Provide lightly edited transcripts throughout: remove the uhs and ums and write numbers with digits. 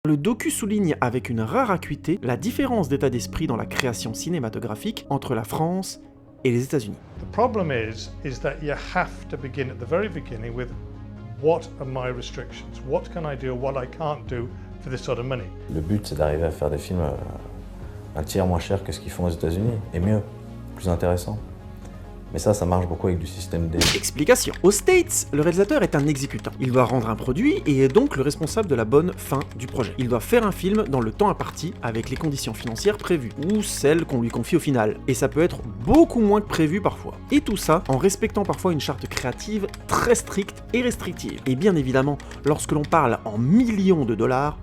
Le docu souligne avec une rare acuité la différence d'état d'esprit dans la création cinématographique entre la France et les États-Unis. The problem is that you have to begin at the very beginning with what are my restrictions? What can I do, what I can't do for this sort of money? Le but, c'est d'arriver à faire des films un tiers moins cher que ce qu'ils font aux États-Unis, et mieux, plus intéressant. Mais ça marche beaucoup avec du système D. Explication. Aux States, le réalisateur est un exécutant. Il doit rendre un produit et est donc le responsable de la bonne fin du projet. Il doit faire un film dans le temps imparti avec les conditions financières prévues, ou celles qu'on lui confie au final. Et ça peut être beaucoup moins que prévu parfois. Et tout ça en respectant parfois une charte créative très stricte et restrictive. Et bien évidemment, lorsque l'on parle en millions de dollars,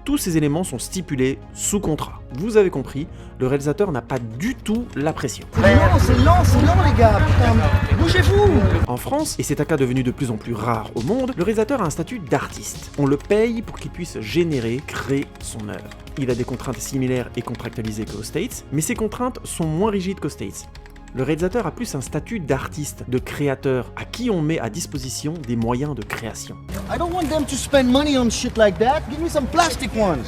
tous ces éléments sont stipulés sous contrat. Vous avez compris, le réalisateur n'a pas du tout la pression. C'est lent les gars, putain, bougez-vous! En France, et c'est un cas devenu de plus en plus rare au monde, le réalisateur a un statut d'artiste. On le paye pour qu'il puisse générer, créer son œuvre. Il a des contraintes similaires et contractualisées qu'aux States, mais ces contraintes sont moins rigides qu'aux States. Le réalisateur a plus un statut d'artiste, de créateur, à qui on met à disposition des moyens de création. I don't want them to spend money on shit like that. Give me some plastic ones.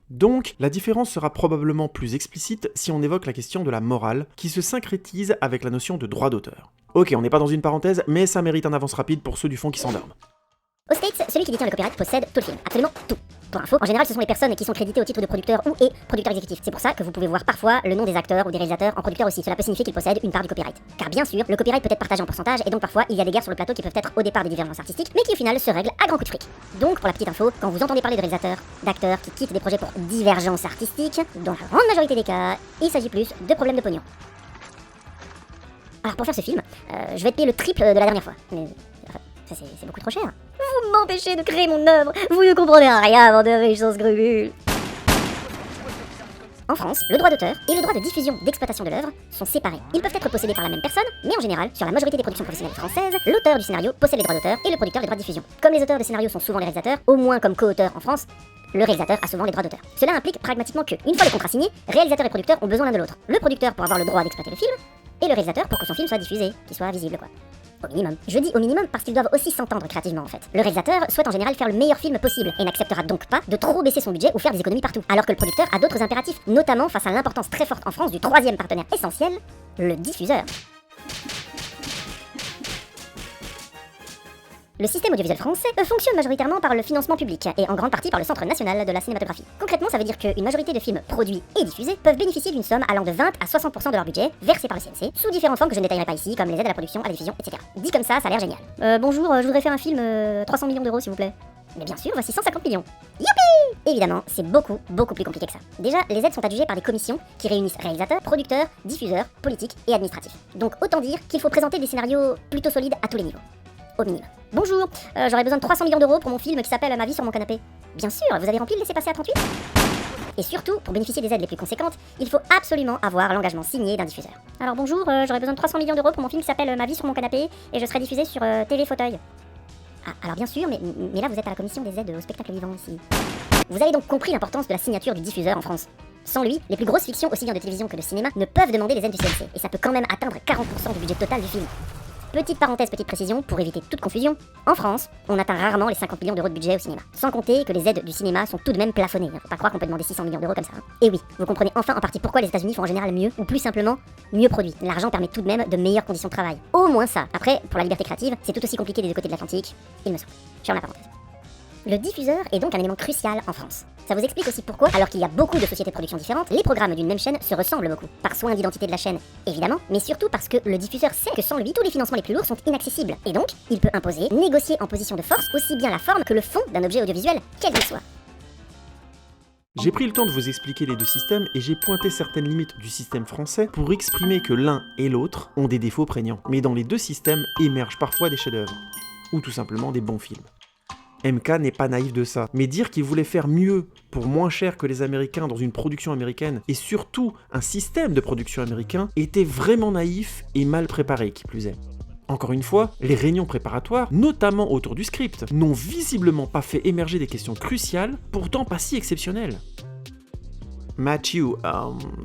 Donc, la différence sera probablement plus explicite si on évoque la question de la morale, qui se syncrétise avec la notion de droit d'auteur. Ok, on n'est pas dans une parenthèse, mais ça mérite un avance rapide pour ceux du fond qui s'endorment. Aux States, celui qui détient le copyright possède tout le film, absolument tout. Pour info, en général, ce sont les personnes qui sont créditées au titre de producteur ou producteur exécutif. C'est pour ça que vous pouvez voir parfois le nom des acteurs ou des réalisateurs en producteur aussi. Cela peut signifier qu'ils possèdent une part du copyright. Car bien sûr, le copyright peut être partagé en pourcentage et donc parfois il y a des guerres sur le plateau qui peuvent être au départ des divergences artistiques, mais qui au final se règlent à grands coups de fric. Donc pour la petite info, quand vous entendez parler de réalisateurs, d'acteurs qui quittent des projets pour divergences artistiques, dans la grande majorité des cas, il s'agit plus de problèmes de pognon. Alors pour faire ce film, je vais être payé le triple de la dernière fois. Mais c'est beaucoup trop cher. Vous m'empêchez de créer mon œuvre, vous ne comprenez rien, mon de riche sans scrupules. En France, le droit d'auteur et le droit de diffusion d'exploitation de l'œuvre sont séparés. Ils peuvent être possédés par la même personne, mais en général, sur la majorité des productions professionnelles françaises, l'auteur du scénario possède les droits d'auteur et le producteur les droits de diffusion. Comme les auteurs de scénario sont souvent les réalisateurs, au moins comme co-auteurs en France, le réalisateur a souvent les droits d'auteur. Cela implique pragmatiquement que, une fois le contrat signé, réalisateur et producteur ont besoin l'un de l'autre. Le producteur pour avoir le droit d'exploiter le film, et le réalisateur pour que son film soit diffusé, qu'il soit visible quoi. Au minimum. Je dis au minimum parce qu'ils doivent aussi s'entendre créativement en fait. Le réalisateur souhaite en général faire le meilleur film possible et n'acceptera donc pas de trop baisser son budget ou faire des économies partout. Alors que le producteur a d'autres impératifs, notamment face à l'importance très forte en France du troisième partenaire essentiel, le diffuseur. Le système audiovisuel français fonctionne majoritairement par le financement public et en grande partie par le Centre national de la cinématographie. Concrètement, ça veut dire qu'une majorité de films produits et diffusés peuvent bénéficier d'une somme allant de 20 à 60% de leur budget versé par le CNC, sous différentes formes que je ne détaillerai pas ici, comme les aides à la production, à la diffusion, etc. Dit comme ça a l'air génial. Bonjour, je voudrais faire un film 300 millions d'euros s'il vous plaît. Mais bien sûr, voici 150 millions. Youpi! Évidemment, c'est beaucoup plus compliqué que ça. Déjà, les aides sont adjugées par des commissions qui réunissent réalisateurs, producteurs, diffuseurs, politiques et administratifs. Donc autant dire qu'il faut présenter des scénarios plutôt solides à tous les niveaux. Au minimum. Bonjour, j'aurais besoin de 300 millions d'euros pour mon film qui s'appelle Ma vie sur mon canapé. Bien sûr, vous avez rempli le laissez-passer à 38 ? Et surtout, pour bénéficier des aides les plus conséquentes, il faut absolument avoir l'engagement signé d'un diffuseur. Alors bonjour, j'aurais besoin de 300 millions d'euros pour mon film qui s'appelle Ma vie sur mon canapé et je serai diffusé sur TV Fauteuil. Ah, alors bien sûr, mais là vous êtes à la commission des aides au spectacle vivant ici. Vous avez donc compris l'importance de la signature du diffuseur en France. Sans lui, les plus grosses fictions, aussi bien de télévision que de cinéma, ne peuvent demander les aides du CNC, et ça peut quand même atteindre 40% du budget total du film. Petite parenthèse, petite précision, pour éviter toute confusion, en France, on atteint rarement les 50 millions d'euros de budget au cinéma. Sans compter que les aides du cinéma sont tout de même plafonnées, faut pas croire qu'on peut demander 600 millions d'euros comme ça. Et oui, vous comprenez enfin en partie pourquoi les États-Unis font en général mieux, ou plus simplement, mieux produit. L'argent permet tout de même de meilleures conditions de travail. Au moins ça. Après, pour la liberté créative, c'est tout aussi compliqué des deux côtés de l'Atlantique, il me semble. Je ferme la parenthèse. Le diffuseur est donc un élément crucial en France. Ça vous explique aussi pourquoi, alors qu'il y a beaucoup de sociétés de production différentes, les programmes d'une même chaîne se ressemblent beaucoup. Par soin d'identité de la chaîne, évidemment, mais surtout parce que le diffuseur sait que sans lui, tous les financements les plus lourds sont inaccessibles. Et donc, il peut imposer, négocier en position de force aussi bien la forme que le fond d'un objet audiovisuel, quel qu'il soit. J'ai pris le temps de vous expliquer les deux systèmes et j'ai pointé certaines limites du système français pour exprimer que l'un et l'autre ont des défauts prégnants. Mais dans les deux systèmes émergent parfois des chefs-d'œuvre, ou tout simplement des bons films. MK n'est pas naïf de ça, mais dire qu'il voulait faire mieux pour moins cher que les Américains dans une production américaine, et surtout un système de production américain, était vraiment naïf et mal préparé, qui plus est. Encore une fois, les réunions préparatoires, notamment autour du script, n'ont visiblement pas fait émerger des questions cruciales, pourtant pas si exceptionnelles. Matthew,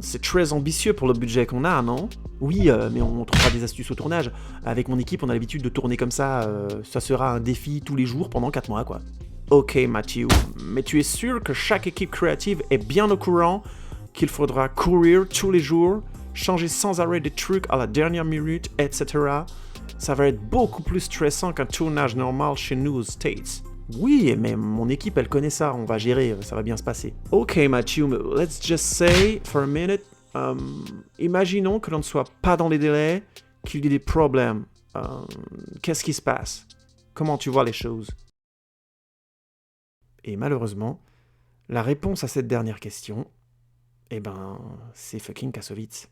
c'est très ambitieux pour le budget qu'on a, non ? Oui, mais on trouvera des astuces au tournage. Avec mon équipe, on a l'habitude de tourner comme ça, ça sera un défi tous les jours pendant 4 mois, quoi. Ok Matthew, mais tu es sûr que chaque équipe créative est bien au courant qu'il faudra courir tous les jours, changer sans arrêt des trucs à la dernière minute, etc. Ça va être beaucoup plus stressant qu'un tournage normal chez nous aux States. Oui, mais mon équipe, elle connaît ça, on va gérer, ça va bien se passer. Ok Matthew, let's just say, for a minute, imaginons que l'on ne soit pas dans les délais, qu'il y ait des problèmes. Qu'est-ce qui se passe? Comment tu vois les choses? Et malheureusement, la réponse à cette dernière question, c'est fucking Kassovitz.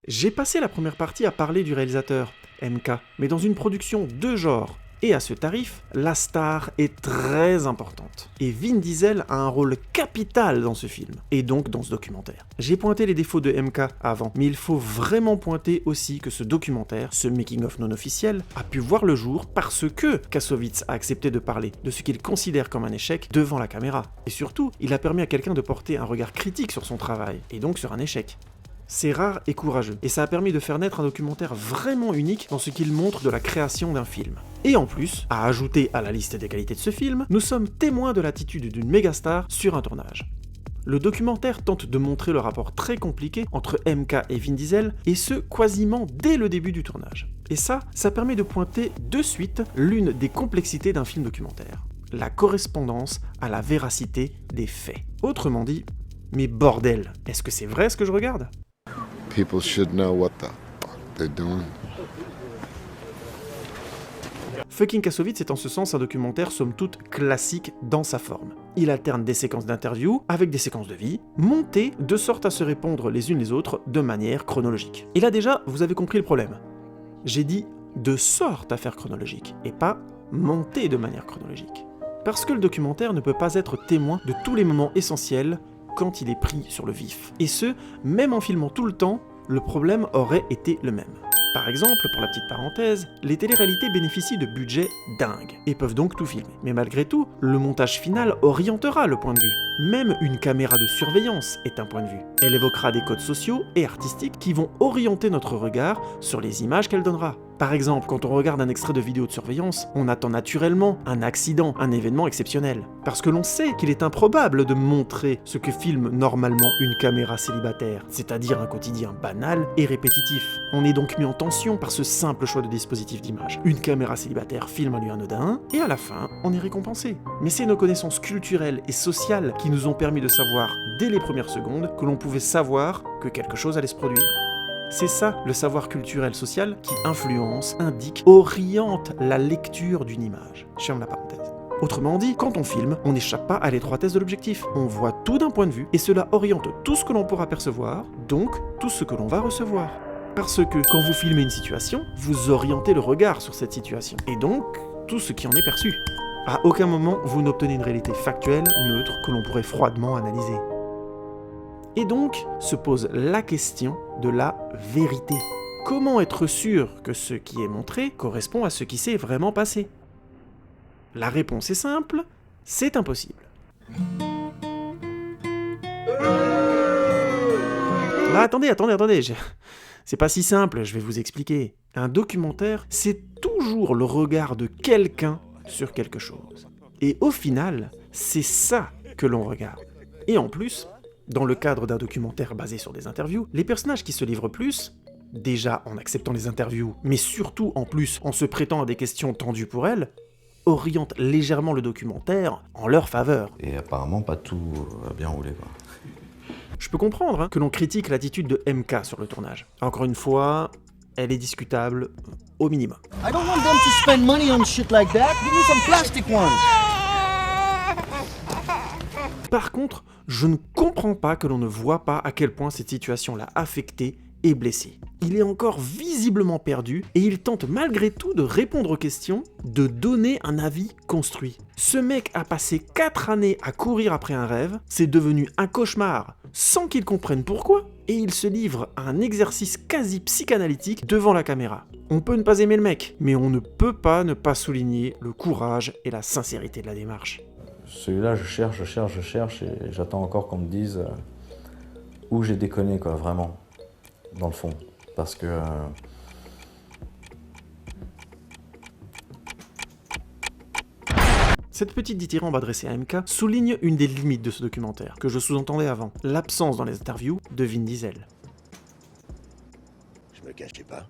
J'ai passé la première partie à parler du réalisateur, MK, mais dans une production de genre. Et à ce tarif, la star est très importante. Et Vin Diesel a un rôle capital dans ce film, et donc dans ce documentaire. J'ai pointé les défauts de MK avant, mais il faut vraiment pointer aussi que ce documentaire, ce making-of non officiel, a pu voir le jour parce que Kassovitz a accepté de parler de ce qu'il considère comme un échec devant la caméra. Et surtout, il a permis à quelqu'un de porter un regard critique sur son travail, et donc sur un échec. C'est rare et courageux, et ça a permis de faire naître un documentaire vraiment unique dans ce qu'il montre de la création d'un film. Et en plus, à ajouter à la liste des qualités de ce film, nous sommes témoins de l'attitude d'une mégastar sur un tournage. Le documentaire tente de montrer le rapport très compliqué entre MK et Vin Diesel, et ce, quasiment dès le début du tournage. Et ça permet de pointer de suite l'une des complexités d'un film documentaire. La correspondance à la véracité des faits. Autrement dit, mais bordel, est-ce que c'est vrai ce que je regarde ? People should know what the fuck they're doing. Fucking Kassovitz est en ce sens un documentaire somme toute classique dans sa forme. Il alterne des séquences d'interviews avec des séquences de vie, montées de sorte à se répondre les unes les autres de manière chronologique. Et là déjà, vous avez compris le problème. J'ai dit de sorte à faire chronologique, et pas montées de manière chronologique. Parce que le documentaire ne peut pas être témoin de tous les moments essentiels quand il est pris sur le vif. Et ce, même en filmant tout le temps, le problème aurait été le même. Par exemple, pour la petite parenthèse, les téléréalités bénéficient de budgets dingues, et peuvent donc tout filmer. Mais malgré tout, le montage final orientera le point de vue. Même une caméra de surveillance est un point de vue. Elle évoquera des codes sociaux et artistiques qui vont orienter notre regard sur les images qu'elle donnera. Par exemple, quand on regarde un extrait de vidéo de surveillance, on attend naturellement un accident, un événement exceptionnel. Parce que l'on sait qu'il est improbable de montrer ce que filme normalement une caméra célibataire, c'est-à-dire un quotidien banal et répétitif. On est donc mis en tension par ce simple choix de dispositif d'image. Une caméra célibataire filme un lieu anodin, et à la fin, on est récompensé. Mais c'est nos connaissances culturelles et sociales qui nous ont permis de savoir, dès les premières secondes, que l'on pouvait savoir que quelque chose allait se produire. C'est ça, le savoir culturel social qui influence, indique, oriente la lecture d'une image. Je ferme la parenthèse. Autrement dit, quand on filme, on n'échappe pas à l'étroitesse de l'objectif. On voit tout d'un point de vue, et cela oriente tout ce que l'on pourra percevoir, donc tout ce que l'on va recevoir. Parce que quand vous filmez une situation, vous orientez le regard sur cette situation, et donc tout ce qui en est perçu. À aucun moment, vous n'obtenez une réalité factuelle, neutre, que l'on pourrait froidement analyser. Et donc, se pose la question de la vérité. Comment être sûr que ce qui est montré correspond à ce qui s'est vraiment passé? La réponse est simple, c'est impossible. Ah, attendez, c'est pas si simple, je vais vous expliquer. Un documentaire, c'est toujours le regard de quelqu'un sur quelque chose. Et au final, c'est ça que l'on regarde. Et en plus, dans le cadre d'un documentaire basé sur des interviews, les personnages qui se livrent plus, déjà en acceptant les interviews, mais surtout en plus en se prêtant à des questions tendues pour elles, orientent légèrement le documentaire en leur faveur. Et apparemment, pas tout a bien roulé, quoi. Je peux comprendre que l'on critique l'attitude de MK sur le tournage. Encore une fois, elle est discutable au minimum. I don't want them to spend money on shit like that. Give me some plastic ones. Par contre, je ne comprends pas que l'on ne voit pas à quel point cette situation l'a affecté et blessé. Il est encore visiblement perdu et il tente malgré tout de répondre aux questions, de donner un avis construit. Ce mec a passé 4 années à courir après un rêve, c'est devenu un cauchemar sans qu'il comprenne pourquoi, et il se livre à un exercice quasi psychanalytique devant la caméra. On peut ne pas aimer le mec, mais on ne peut pas ne pas souligner le courage et la sincérité de la démarche. Celui-là, je cherche, et j'attends encore qu'on me dise où j'ai déconné, quoi, vraiment, dans le fond. Parce que... Cette petite dithyrambe adressée à MK souligne une des limites de ce documentaire, que je sous-entendais avant, l'absence dans les interviews de Vin Diesel. Je me cachais pas.